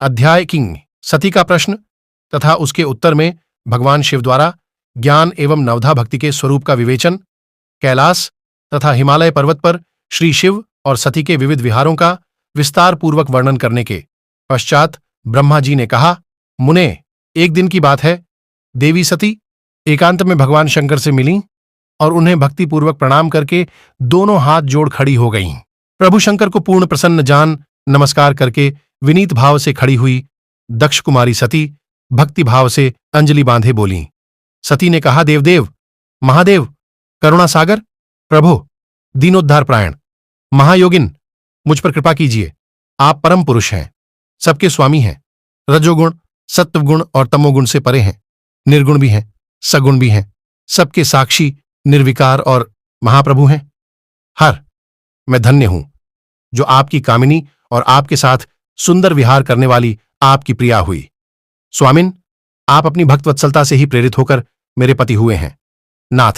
अध्याय किंग सती का प्रश्न तथा उसके उत्तर में भगवान शिव द्वारा ज्ञान एवं नवधा भक्ति के स्वरूप का विवेचन, कैलाश तथा हिमालय पर्वत पर श्री शिव और सती के विविध विहारों का विस्तार पूर्वक वर्णन करने के पश्चात ब्रह्मा जी ने कहा, मुने, एक दिन की बात है, देवी सती एकांत में भगवान शंकर से मिलीं और उन्हें भक्तिपूर्वक प्रणाम करके दोनों हाथ जोड़ खड़ी हो गईं। प्रभु शंकर को पूर्ण प्रसन्न जान नमस्कार करके विनीत भाव से खड़ी हुई दक्ष कुमारी सती भक्ति भाव से अंजलि बांधे बोलीं। सती ने कहा, देवदेव, महादेव, करुणा सागर, प्रभु, दीनोद्धार प्रायण, महायोगिन, मुझ पर कृपा कीजिए। आप परम पुरुष हैं, सबके स्वामी हैं, रजोगुण, सत्वगुण और तमोगुण से परे हैं, निर्गुण भी हैं, सगुण भी हैं, सबके साक्षी, निर्विकार और महाप्रभु हैं। हर मैं धन्य हूं जो आपकी कामिनी और आपके साथ सुंदर विहार करने वाली आपकी प्रिया हुई। स्वामिन, आप अपनी भक्त वत्सलता से ही प्रेरित होकर मेरे पति हुए हैं। नाथ,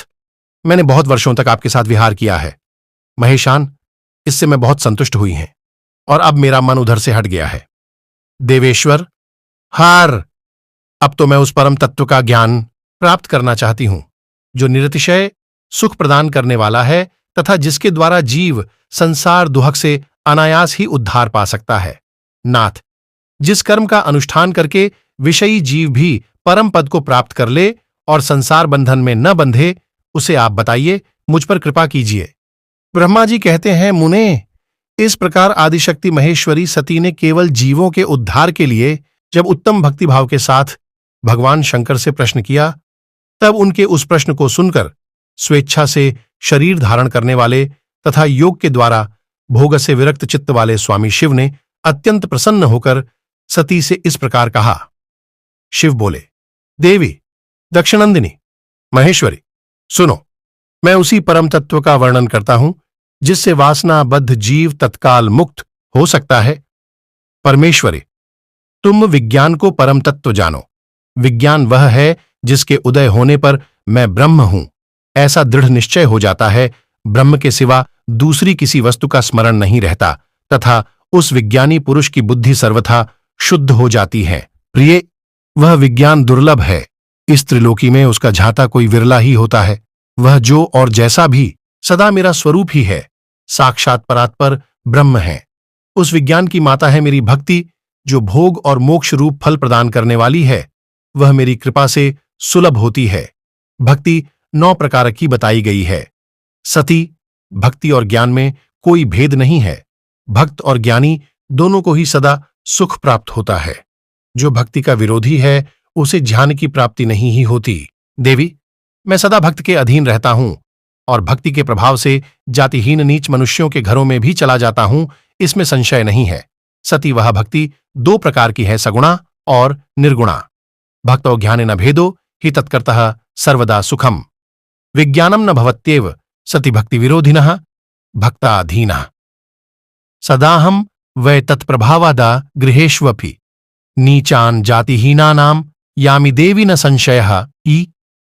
मैंने बहुत वर्षों तक आपके साथ विहार किया है। महेशान, इससे मैं बहुत संतुष्ट हुई हैं और अब मेरा मन उधर से हट गया है। देवेश्वर, हार, अब तो मैं उस परम तत्व का ज्ञान प्राप्त करना चाहती हूं जो निरतिशय सुख प्रदान करने वाला है तथा जिसके द्वारा जीव संसार दुहक से अनायास ही उद्धार पा सकता है। नाथ, जिस कर्म का अनुष्ठान करके विषयी जीव भी परम पद को प्राप्त कर ले और संसार बंधन में न बंधे, उसे आप बताइए, मुझ पर कृपा कीजिए। ब्रह्मा जी कहते हैं, मुने, इस प्रकार आदिशक्ति महेश्वरी सती ने केवल जीवों के उद्धार के लिए जब उत्तम भक्तिभाव के साथ भगवान शंकर से प्रश्न किया, तब उनके उस प्रश्न को सुनकर स्वेच्छा से शरीर धारण करने वाले तथा योग के द्वारा भोग से विरक्त चित्त वाले स्वामी शिव ने अत्यंत प्रसन्न होकर सती से इस प्रकार कहा। शिव बोले, देवी, दक्षिणंदिनी, महेश्वरी, सुनो, मैं उसी परम तत्व का वर्णन करता हूं जिससे वासनाबद्ध जीव तत्काल मुक्त हो सकता है। परमेश्वरी, तुम विज्ञान को परम तत्व जानो। विज्ञान वह है जिसके उदय होने पर मैं ब्रह्म हूं ऐसा दृढ़ निश्चय हो जाता है, ब्रह्म के सिवा दूसरी किसी वस्तु का स्मरण नहीं रहता तथा उस विज्ञानी पुरुष की बुद्धि सर्वथा शुद्ध हो जाती है। प्रिय, वह विज्ञान दुर्लभ है, इस त्रिलोकी में उसका झाता कोई विरला ही होता है। वह जो और जैसा भी सदा मेरा स्वरूप ही है, साक्षात परात्पर ब्रह्म है। उस विज्ञान की माता है मेरी भक्ति, जो भोग और मोक्ष रूप फल प्रदान करने वाली है। वह मेरी कृपा से सुलभ होती है। भक्ति 9 प्रकार की बताई गई है। सती, भक्ति और ज्ञान में कोई भेद नहीं है। भक्त और ज्ञानी दोनों को ही सदा सुख प्राप्त होता है। जो भक्ति का विरोधी है उसे ज्ञान की प्राप्ति नहीं ही होती। देवी, मैं सदा भक्त के अधीन रहता हूं और भक्ति के प्रभाव से जातिहीन नीच मनुष्यों के घरों में भी चला जाता हूं, इसमें संशय नहीं है। सती, वह भक्ति 2 प्रकार की है, सगुणा और निर्गुणा। भक्तो ज्ञानेन भेदो हि तत्कर्तः सर्वदा सुखम। विज्ञानम न भवत्येव सति भक्ति विरोधिनः भक्ताधीनः। सदाहं वै तत्प्रभावादा गृहेष्वपि नीचान जातिहीनानां यामि देवी न संशयः। ई